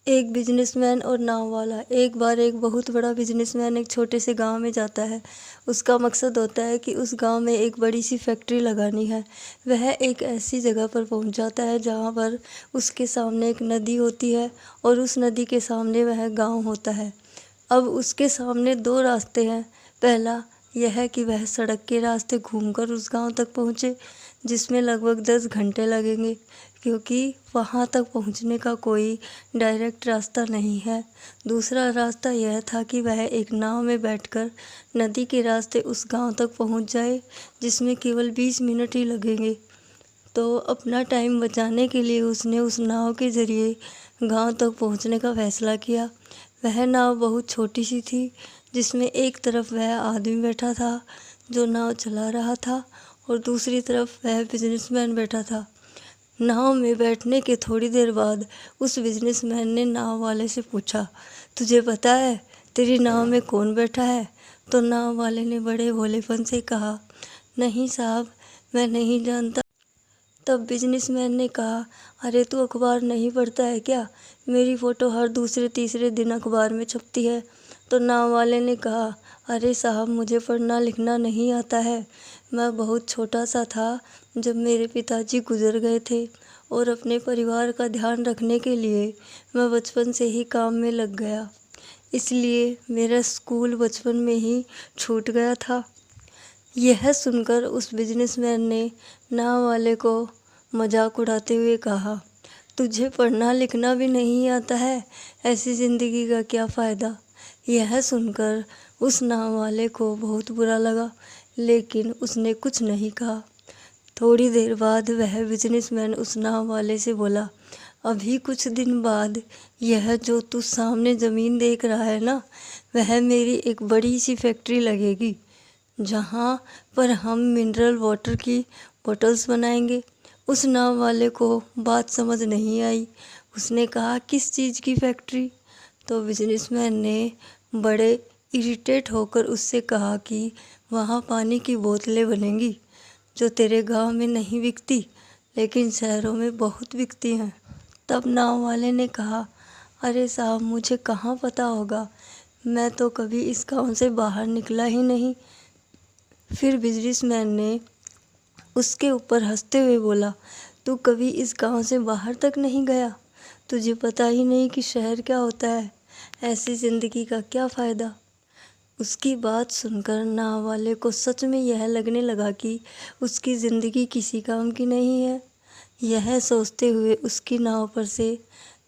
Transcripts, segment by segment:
एक बिजनेसमैन और नाव वाला। एक बार एक बहुत बड़ा बिजनेसमैन एक छोटे से गांव में जाता है। उसका मकसद होता है कि उस गांव में एक बड़ी सी फैक्ट्री लगानी है। वह एक ऐसी जगह पर पहुंच जाता है जहां पर उसके सामने एक नदी होती है और उस नदी के सामने वह गांव होता है। अब उसके सामने दो रास्ते हैं। पहला यह है कि वह सड़क के रास्ते घूमकर उस गांव तक पहुंचे, जिसमें लगभग 10 घंटे लगेंगे, क्योंकि वहां तक पहुंचने का कोई डायरेक्ट रास्ता नहीं है। दूसरा रास्ता यह था कि वह एक नाव में बैठकर नदी के रास्ते उस गांव तक पहुंच जाए, जिसमें केवल 20 मिनट ही लगेंगे। तो अपना टाइम बचाने के लिए उसने उस नाव के ज़रिए गांव तक पहुंचने का फैसला किया। वह नाव बहुत छोटी सी थी, जिसमें एक तरफ वह आदमी बैठा था जो नाव चला रहा था और दूसरी तरफ वह बिजनेसमैन बैठा था। नाव में बैठने के थोड़ी देर बाद उस बिजनेसमैन ने नाव वाले से पूछा, तुझे पता है तेरी नाव में कौन बैठा है? तो नाव वाले ने बड़े भोलेपन से कहा, नहीं साहब, मैं नहीं जानता। तब बिजनेसमैन ने कहा, अरे तू अखबार नहीं पढ़ता है क्या? मेरी फ़ोटो हर दूसरे तीसरे दिन अखबार में छपती है। तो नाव वाले ने कहा, अरे साहब, मुझे पढ़ना लिखना नहीं आता है। मैं बहुत छोटा सा था जब मेरे पिताजी गुजर गए थे और अपने परिवार का ध्यान रखने के लिए मैं बचपन से ही काम में लग गया, इसलिए मेरा स्कूल बचपन में ही छूट गया था। यह सुनकर उस बिजनेसमैन ने नाव वाले को मजाक उड़ाते हुए कहा, तुझे पढ़ना लिखना भी नहीं आता है, ऐसी ज़िंदगी का क्या फ़ायदा? यह सुनकर उस नाव वाले को बहुत बुरा लगा, लेकिन उसने कुछ नहीं कहा। थोड़ी देर बाद वह बिजनेसमैन उस नाव वाले से बोला, अभी कुछ दिन बाद यह जो तू सामने ज़मीन देख रहा है ना, वह मेरी एक बड़ी सी फैक्ट्री लगेगी, जहाँ पर हम मिनरल वाटर की बोतल्स बनाएंगे। उस नाव वाले को बात समझ नहीं आई। उसने कहा, किस चीज़ की फैक्ट्री? तो बिजनेसमैन ने बड़े इरिटेट होकर उससे कहा कि वहाँ पानी की बोतलें बनेंगी, जो तेरे गांव में नहीं बिकती लेकिन शहरों में बहुत बिकती हैं। तब नाव वाले ने कहा, अरे साहब, मुझे कहाँ पता होगा, मैं तो कभी इस गांव से बाहर निकला ही नहीं। फिर बिजनेसमैन ने उसके ऊपर हंसते हुए बोला, तू कभी इस गांव से बाहर तक नहीं गया? तुझे पता ही नहीं कि शहर क्या होता है? ऐसी ज़िंदगी का क्या फ़ायदा? उसकी बात सुनकर नाव वाले को सच में यह लगने लगा कि उसकी ज़िंदगी किसी काम की नहीं है। यह सोचते हुए उसकी नाव पर से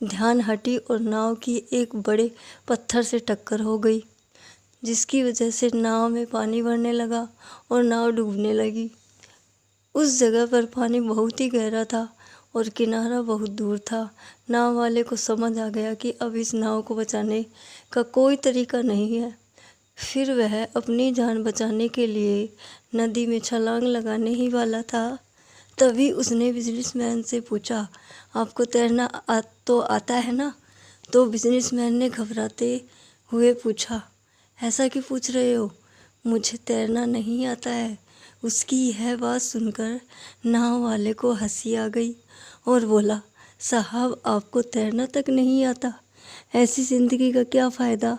ध्यान हटी और नाव की एक बड़े पत्थर से टक्कर हो गई, जिसकी वजह से नाव में पानी भरने लगा और नाव डूबने लगी। उस जगह पर पानी बहुत ही गहरा था और किनारा बहुत दूर था। नाव वाले को समझ आ गया कि अब इस नाव को बचाने का कोई तरीका नहीं है। फिर वह अपनी जान बचाने के लिए नदी में छलांग लगाने ही वाला था। तभी उसने बिजनेसमैन से पूछा, आपको तैरना तो आता है ना? तो बिजनेसमैन ने घबराते हुए पूछा, ऐसा क्यों पूछ रहे हो? मुझे तैरना नहीं आता है। उसकी यह बात सुनकर नाव वाले को हंसी आ गई और बोला, साहब, आपको तैरना तक नहीं आता, ऐसी ज़िंदगी का क्या फ़ायदा?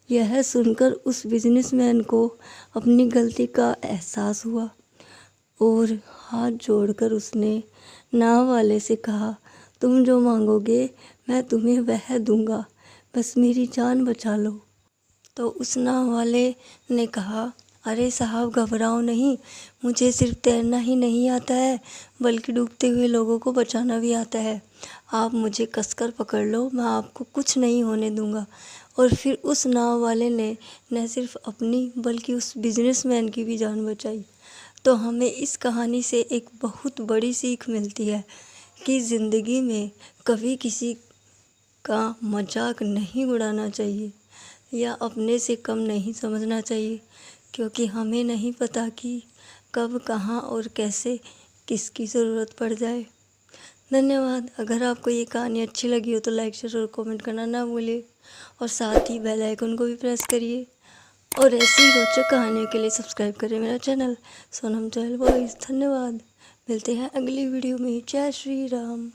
यह सुनकर उस बिजनेसमैन को अपनी गलती का एहसास हुआ और हाथ जोड़कर उसने नाव वाले से कहा, तुम जो मांगोगे मैं तुम्हें वह दूंगा, बस मेरी जान बचा लो। तो उस नाव वाले ने कहा, अरे साहब, घबराओ नहीं, मुझे सिर्फ तैरना ही नहीं आता है बल्कि डूबते हुए लोगों को बचाना भी आता है। आप मुझे कसकर पकड़ लो, मैं आपको कुछ नहीं होने दूंगा। और फिर उस नाव वाले ने न सिर्फ अपनी बल्कि उस बिजनेसमैन की भी जान बचाई। तो हमें इस कहानी से एक बहुत बड़ी सीख मिलती है कि ज़िंदगी में कभी किसी का मजाक नहीं उड़ाना चाहिए या अपने से कम नहीं समझना चाहिए, क्योंकि हमें नहीं पता कि कब, कहाँ और कैसे किसकी ज़रूरत पड़ जाए। धन्यवाद। अगर आपको ये कहानी अच्छी लगी हो तो लाइक, शेयर और कमेंट करना ना भूलिए और साथ ही बेल आइकन को भी प्रेस करिए और ऐसी ही रोचक कहानियों के लिए सब्सक्राइब करें मेरा चैनल सोनम चहल वॉइस। धन्यवाद। मिलते हैं अगली वीडियो में। जय श्री राम।